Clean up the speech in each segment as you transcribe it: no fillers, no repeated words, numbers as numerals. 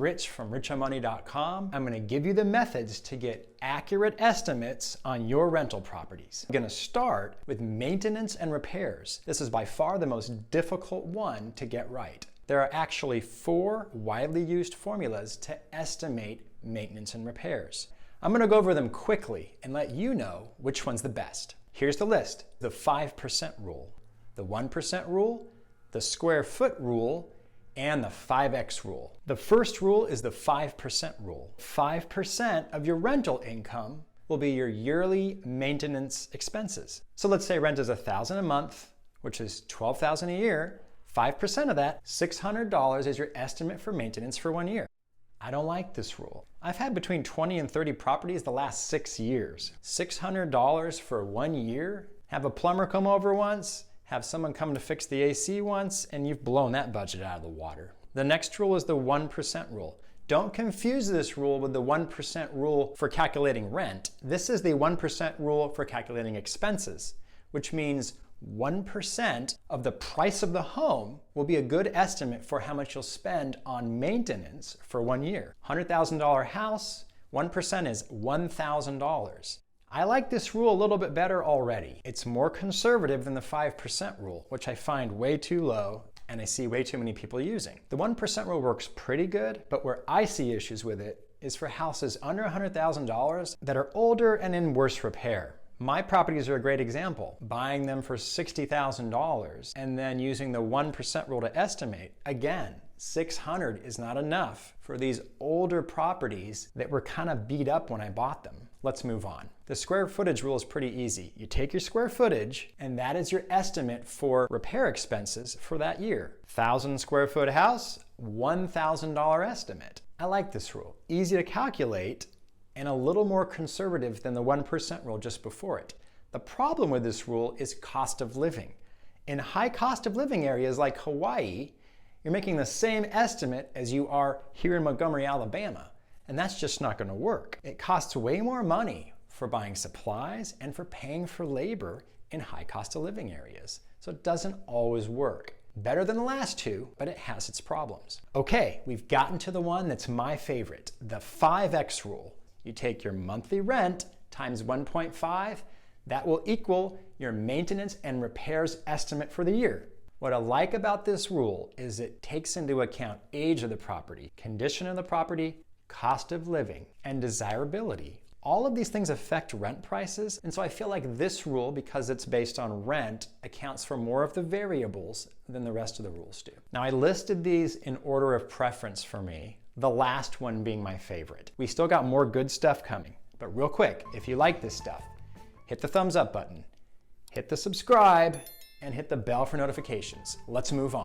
Rich from richomoney.com. I'm going to give you the methods to get accurate estimates on your rental properties. I'm going to start with maintenance and repairs. This is by far the most difficult one to get right. There are actually 4 widely used formulas to estimate maintenance and repairs. I'm going to go over them quickly and let you know which one's the best. Here's the list: the 5% rule, the 1% rule, the square foot rule, and the 5x rule. The first rule is the 5% rule. 5% of your rental income will be your yearly maintenance expenses. So let's say rent is $1,000 a month, which is $12,000 a year. 5% of that, $600, is your estimate for maintenance for 1 year. I don't like this rule. I've had between 20 and 30 properties the last 6 years. $600 for 1 year? Have a plumber come over once, have someone come to fix the AC once, and you've blown that budget out of the water. The next rule is the 1% rule. Don't confuse this rule with the 1% rule for calculating rent. This is the 1% rule for calculating expenses, which means 1% of the price of the home will be a good estimate for how much you'll spend on maintenance for 1 year. $100,000 house, 1% is $1,000. I like this rule a little bit better already. It's more conservative than the 5% rule, which I find way too low and I see way too many people using. The 1% rule works pretty good, but where I see issues with it is for houses under $100,000 that are older and in worse repair. My properties are a great example. Buying them for $60,000 and then using the 1% rule to estimate. Again, $600 is not enough for these older properties that were kind of beat up when I bought them. Let's move on. The square footage rule is pretty easy. You take your square footage and that is your estimate for repair expenses for that year. 1,000 square foot house, $1,000 estimate. I like this rule. Easy to calculate and a little more conservative than the 1% rule just before it. The problem with this rule is cost of living. In high cost of living areas like Hawaii, you're making the same estimate as you are here in Montgomery, Alabama, and that's just not going to work. It costs way more money for buying supplies and for paying for labor in high cost of living areas, so it doesn't always work. Better than the last two, but it has its problems. Okay, we've gotten to the one that's my favorite, the 5x rule. You take your monthly rent times 1.5, that will equal your maintenance and repairs estimate for the year. What I like about this rule is it takes into account age of the property, condition of the property, cost of living, and desirability. All of these things affect rent prices, and so I feel like this rule, because it's based on rent, accounts for more of the variables than the rest of the rules do. Now, I listed these in order of preference for me, the last one being my favorite. We still got more good stuff coming, but real quick, if you like this stuff, hit the thumbs up button, hit the subscribe, and hit the bell for notifications. Let's move on.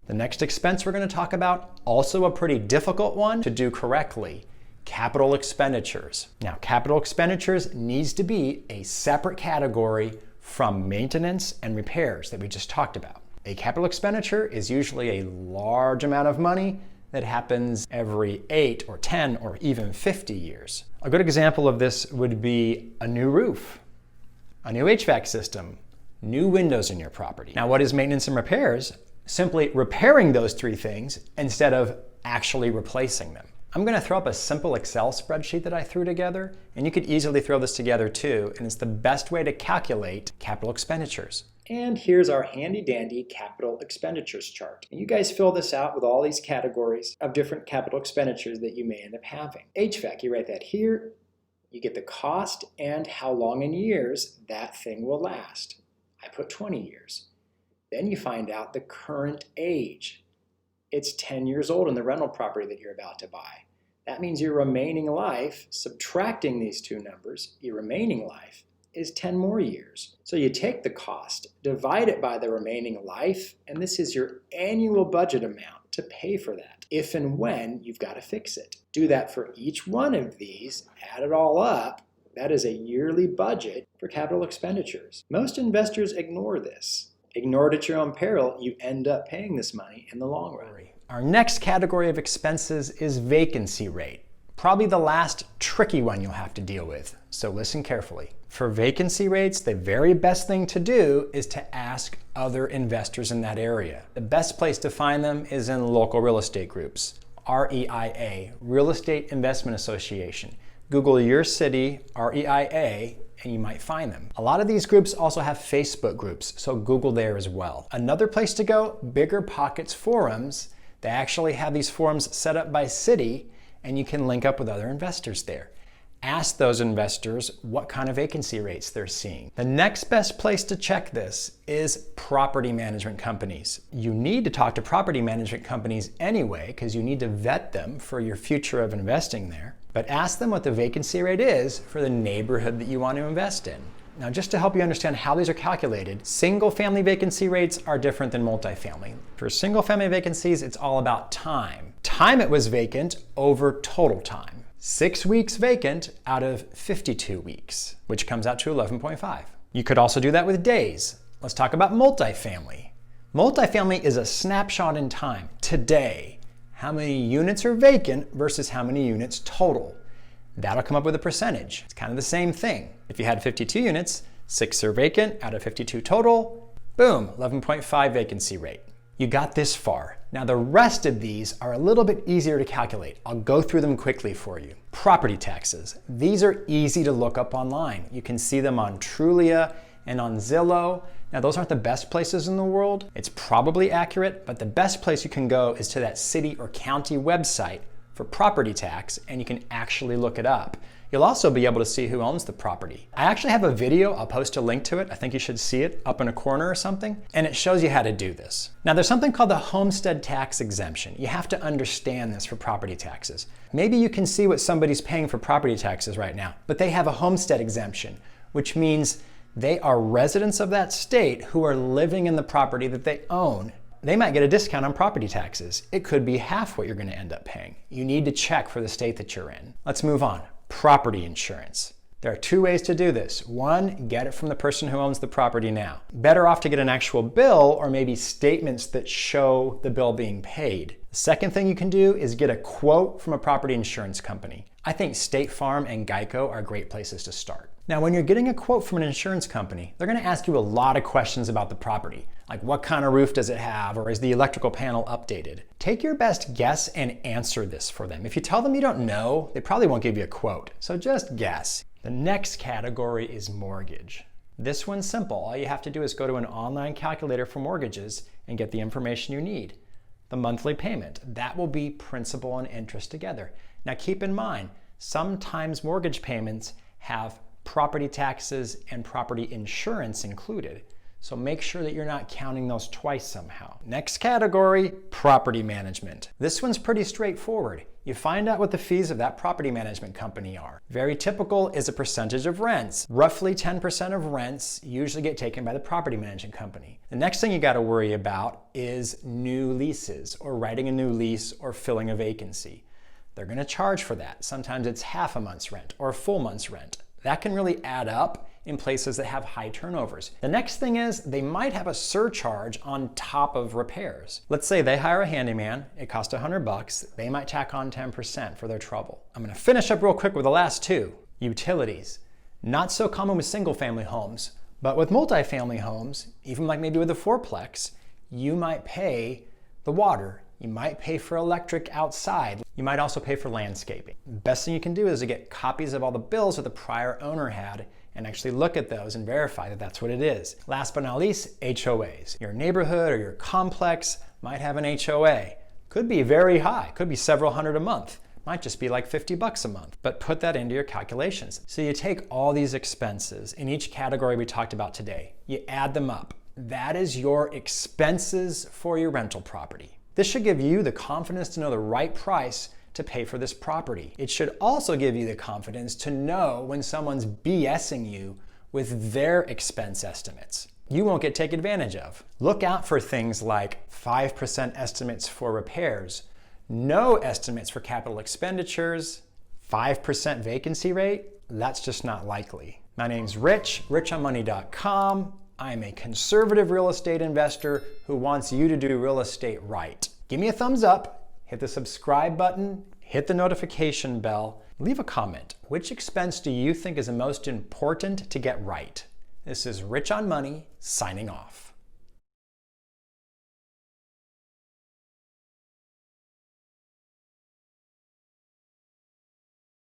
The next expense we're going to talk about, also a pretty difficult one to do correctly, capital expenditures. Now, capital expenditures needs to be a separate category from maintenance and repairs that we just talked about. A capital expenditure is usually a large amount of money that happens every 8 or 10 or even 50 years. A good example of this would be a new roof, a new HVAC system, new windows in your property. Now, what is maintenance and repairs? Simply repairing those 3 things instead of actually replacing them. I'm going to throw up a simple Excel spreadsheet that I threw together, and you could easily throw this together too, and it's the best way to calculate capital expenditures. And here's our handy dandy capital expenditures chart. And you guys fill this out with all these categories of different capital expenditures that you may end up having. HVAC, you write that here. You get the cost and how long in years that thing will last. I put 20 years. Then you find out the current age. It's 10 years old in the rental property that you're about to buy. That means your remaining life, subtracting these 2 numbers, your remaining life is 10 more years. So you take the cost, divide it by the remaining life, and this is your annual budget amount to pay for that, if and when you've got to fix it. Do that for each one of these, add it all up. That is a yearly budget for capital expenditures. Most investors ignore this. Ignore it at your own peril. You end up paying this money in the long run. Our next category of expenses is vacancy rate. Probably the last tricky one you'll have to deal with, so listen carefully. For vacancy rates, the very best thing to do is to ask other investors in that area. The best place to find them is in local real estate groups. REIA, Real Estate Investment Association. Google your city, REIA, and you might find them. A lot of these groups also have Facebook groups, so Google there as well. Another place to go, Bigger Pockets forums. They actually have these forums set up by city, and you can link up with other investors there. Ask those investors what kind of vacancy rates they're seeing. The next best place to check this is property management companies. You need to talk to property management companies anyway, because you need to vet them for your future of investing there. But ask them what the vacancy rate is for the neighborhood that you want to invest in. Now, just to help you understand how these are calculated, single-family vacancy rates are different than multifamily. For single-family vacancies, it's all about time. Time it was vacant over total time. 6 weeks vacant out of 52 weeks, which comes out to 11.5. You could also do that with days. Let's talk about multifamily. Multifamily is a snapshot in time. Today, how many units are vacant versus how many units total. That'll come up with a percentage. It's kind of the same thing. If you had 52 units, 6 are vacant out of 52 total, boom, 11.5 vacancy rate. You got this far. Now the rest of these are a little bit easier to calculate. I'll go through them quickly for you. Property taxes. These are easy to look up online. You can see them on Trulia and on Zillow. Now those aren't the best places in the world. It's probably accurate, but the best place you can go is to that city or county website for property tax, and you can actually look it up. You'll also be able to see who owns the property. I actually have a video, I'll post a link to it. I think you should see it up in a corner or something, and it shows you how to do this. Now there's something called the homestead tax exemption. You have to understand this for property taxes. Maybe you can see what somebody's paying for property taxes right now, but they have a homestead exemption, which means they are residents of that state who are living in the property that they own. They might get a discount on property taxes. It could be half what you're going to end up paying. You need to check for the state that you're in. Let's move on. Property insurance. There are 2 ways to do this. One, get it from the person who owns the property now. Better off to get an actual bill or maybe statements that show the bill being paid. The second thing you can do is get a quote from a property insurance company. I think State Farm and Geico are great places to start. Now, when you're getting a quote from an insurance company, they're going to ask you a lot of questions about the property, like what kind of roof does it have, or is the electrical panel updated? Take your best guess and answer this for them. If you tell them you don't know, they probably won't give you a quote, so just guess. The next category is mortgage. This one's simple. All you have to do is go to an online calculator for mortgages and get the information you need. The monthly payment, that will be principal and interest together. Now keep in mind, sometimes mortgage payments have property taxes and property insurance included. So make sure that you're not counting those twice somehow. Next category, property management. This one's pretty straightforward. You find out what the fees of that property management company are. Very typical is a percentage of rents. Roughly 10% of rents usually get taken by the property management company. The next thing you got to worry about is new leases, or writing a new lease, or filling a vacancy. They're going to charge for that. Sometimes it's half a month's rent or a full month's rent. That can really add up in places that have high turnovers. The next thing is they might have a surcharge on top of repairs. Let's say they hire a handyman, it costs $100, they might tack on 10% for their trouble. I'm gonna finish up real quick with the last two. Utilities. Not so common with single family homes, but with multifamily homes, even like maybe with a fourplex, you might pay the water. You might pay for electric outside. You might also pay for landscaping. Best thing you can do is to get copies of all the bills that the prior owner had and actually look at those and verify that that's what it is. Last but not least, HOAs. Your neighborhood or your complex might have an HOA. Could be very high, could be several hundred a month. Might just be like $50 a month, but put that into your calculations. So you take all these expenses in each category we talked about today, you add them up. That is your expenses for your rental property. This should give you the confidence to know the right price to pay for this property. It should also give you the confidence to know when someone's BSing you with their expense estimates. You won't get taken advantage of. Look out for things like 5% estimates for repairs, no estimates for capital expenditures, 5% vacancy rate. That's just not likely. My name's Rich, richonmoney.com. I'm a conservative real estate investor who wants you to do real estate right. Give me a thumbs up, hit the subscribe button, hit the notification bell, leave a comment. Which expense do you think is the most important to get right? This is Rich on Money, signing off.